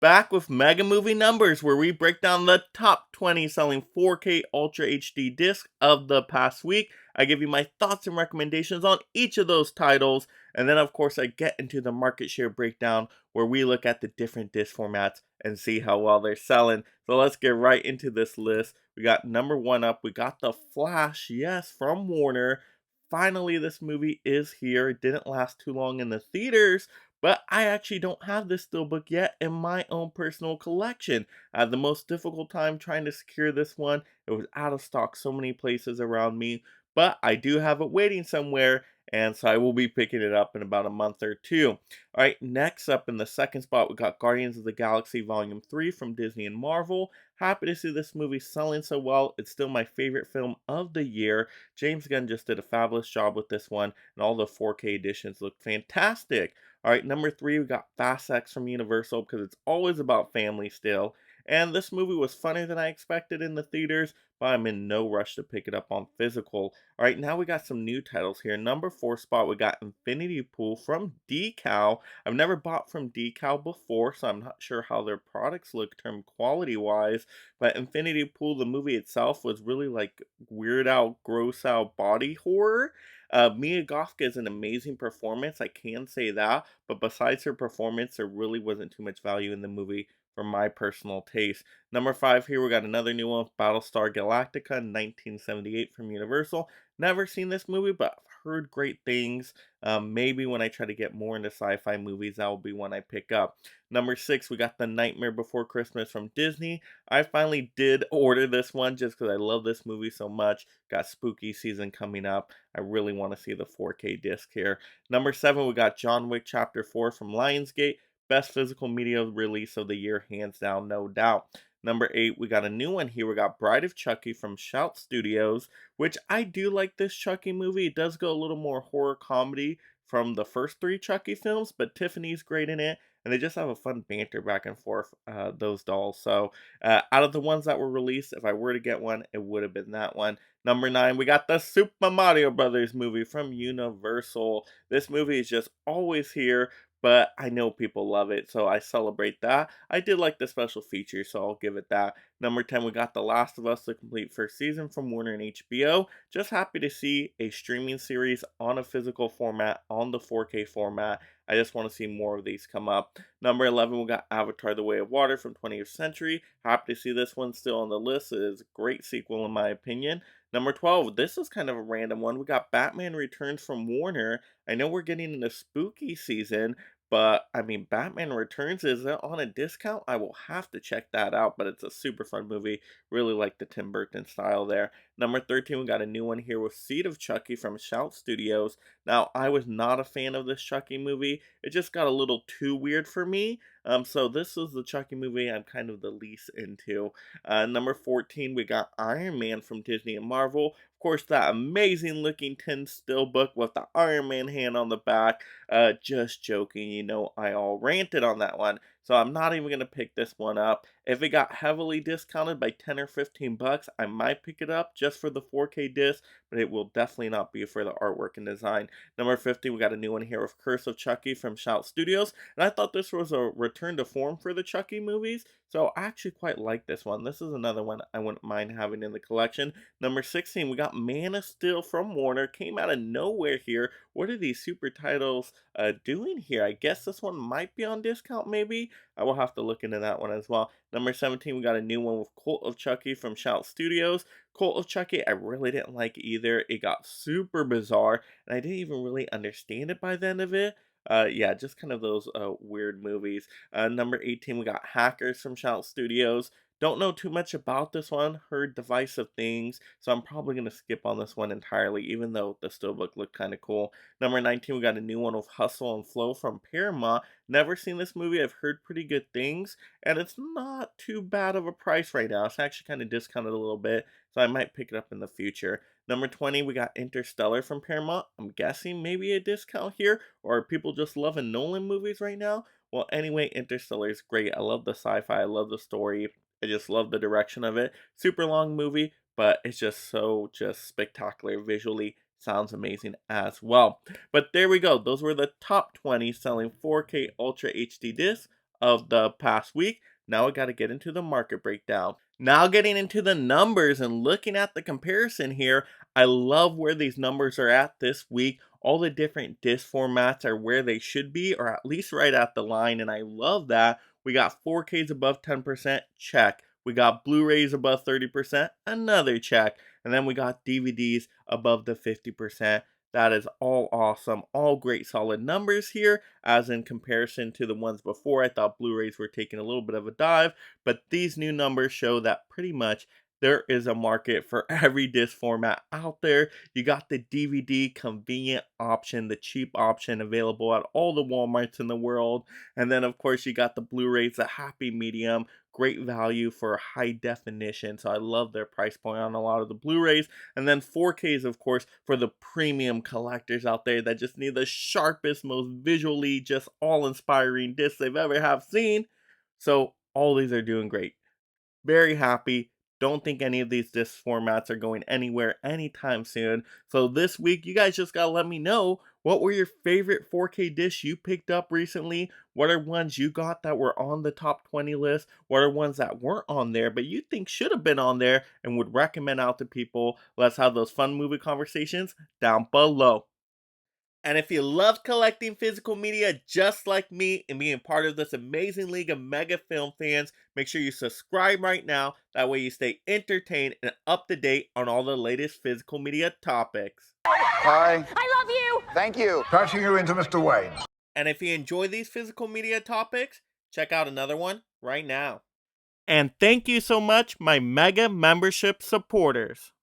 back with Mega Movie Numbers, where we break down the top 20 selling 4K Ultra HD discs of the past week. I give you my thoughts and recommendations on each of those titles, and then, of course, I get into the market share breakdown, where we look at the different disc formats and see how well they're selling. So let's get right into this list. We got number one up, we got The Flash, yes, from Warner. Finally, this movie is here. It didn't last too long in the theaters, but I actually don't have this steelbook yet in my own personal collection. I had the most difficult time trying to secure this one. It was out of stock so many places around me, but I do have it waiting somewhere, and so I will be picking it up in about a month or two. Alright, next up in the second spot, we got Guardians of the Galaxy Volume 3 from Disney and Marvel. Happy to see this movie selling so well. It's still my favorite film of the year. James Gunn just did a fabulous job with this one, and all the 4K editions look fantastic. Alright, number three, we got Fast X from Universal, because it's always about family still. And this movie was funnier than I expected in the theaters, but I'm in no rush to pick it up on physical. Alright, now we got some new titles here. Number four spot, we got Infinity Pool from Decal. I've never bought from Decal before, so I'm not sure how their products look term quality wise. But Infinity Pool, the movie itself, was really like weird out, gross out body horror. Mia Goth is an amazing performance, I can say that. But besides her performance, there really wasn't too much value in the movie for my personal taste. Number five here, we got another new one, Battlestar Galactica 1978 from Universal. Never seen this movie, but I've heard great things. Maybe when I try to get more into sci-fi movies, that will be one I pick up. Number six, we got The Nightmare Before Christmas from Disney. I finally did order this one just because I love this movie so much. Got spooky season coming up. I really want to see the 4K disc here. Number seven, we got John Wick Chapter 4 from Lionsgate. Best physical media release of the year, hands down, no doubt. Number eight, we got a new one here. We got Bride of Chucky from Shout Studios, which I do like this Chucky movie. It does go a little more horror comedy from the first three Chucky films, but Tiffany's great in it, and they just have a fun banter back and forth, those dolls. So, out of the ones that were released, if I were to get one, it would have been that one. Number nine, we got the Super Mario Brothers movie from Universal. This movie is just always here, but I know people love it, so I celebrate that. I did like the special features, so I'll give it that. Number 10, we got The Last of Us, the complete first season from Warner and HBO. Just happy to see a streaming series on a physical format, on the 4K format. I just want to see more of these come up. Number 11, we got Avatar: The Way of Water from 20th Century. Happy to see this one still on the list. It is a great sequel in my opinion. Number 12, this is kind of a random one. We got Batman Returns from Warner. I know we're getting into spooky season, but I mean, Batman Returns, is it on a discount? I will have to check that out, but it's a super fun movie. Really like the Tim Burton style there. Number 13, we got a new one here with Seed of Chucky from Shout Studios. Now, I was not a fan of this Chucky movie. It just got a little too weird for me. So this is the Chucky movie I'm kind of the least into. Number 14, we got Iron Man from Disney and Marvel. Of course, that amazing looking tin steelbook with the Iron Man hand on the back. Just joking, I all ranted on that one. So I'm not even going to pick this one up. If it got heavily discounted by 10 or 15 bucks, I might pick it up just for the 4K disc, but it will definitely not be for the artwork and design. Number 50, we got a new one here with Curse of Chucky from Shout Studios, and I thought this was a return to form for the Chucky movies, so I actually quite like this one. This is another one I wouldn't mind having in the collection. Number 16, we got Man of Steel from Warner. Came out of nowhere here. What are these super titles doing here? I guess this one might be on discount, maybe. I will have to look into that one as well. Number 17, we got a new one with Cult of Chucky from Shout Studios. Cult of Chucky, I really didn't like either. It got super bizarre, and I didn't even really understand it by the end of it. Yeah, just kind of those weird movies. Number 18, we got Hackers from Shout Studios. Don't know too much about this one, heard divisive things, so I'm probably going to skip on this one entirely, even though the steelbook looked kind of cool. Number 19, we got a new one with Hustle and Flow from Paramount. Never seen this movie, I've heard pretty good things, and it's not too bad of a price right now. It's actually kind of discounted a little bit, so I might pick it up in the future. Number 20, we got Interstellar from Paramount. I'm guessing maybe a discount here, or are people just loving Nolan movies right now? Well, anyway, Interstellar is great. I love the sci-fi, I love the story. I just love the direction of it. Super long movie, but it's just spectacular visually. Sounds amazing as well. But there we go. Those were the top 20 selling 4K Ultra HD discs of the past week. Now I got to get into the market breakdown. Now getting into the numbers and looking at the comparison here, I love where these numbers are at this week. All the different disc formats are where they should be, or at least right at the line, and I love that. We got 4Ks above 10%, check. We got Blu-rays above 30%, another check. And then we got DVDs above the 50%. That is all awesome. All great solid numbers here, as in comparison to the ones before. I thought Blu-rays were taking a little bit of a dive, but these new numbers show that pretty much there is a market for every disc format out there. You got the DVD convenient option, the cheap option available at all the Walmarts in the world. And then, of course, you got the Blu-rays, the happy medium, great value for high definition. So I love their price point on a lot of the Blu-rays. And then 4Ks, of course, for the premium collectors out there that just need the sharpest, most visually just all-inspiring discs they've ever have seen. So all these are doing great. Very happy. Don't think any of these disc formats are going anywhere anytime soon. So this week, you guys just gotta let me know, what were your favorite 4K discs you picked up recently? What are ones you got that were on the top 20 list? What are ones that weren't on there but you think should have been on there and would recommend out to people? Let's have those fun movie conversations down below. And if you love collecting physical media just like me and being part of this amazing league of mega film fans, make sure you subscribe right now. That way you stay entertained and up to date on all the latest physical media topics. Hi. I love you! Thank you. Patching you into Mr. Wayne. And if you enjoy these physical media topics, check out another one right now. And thank you so much, my mega membership supporters.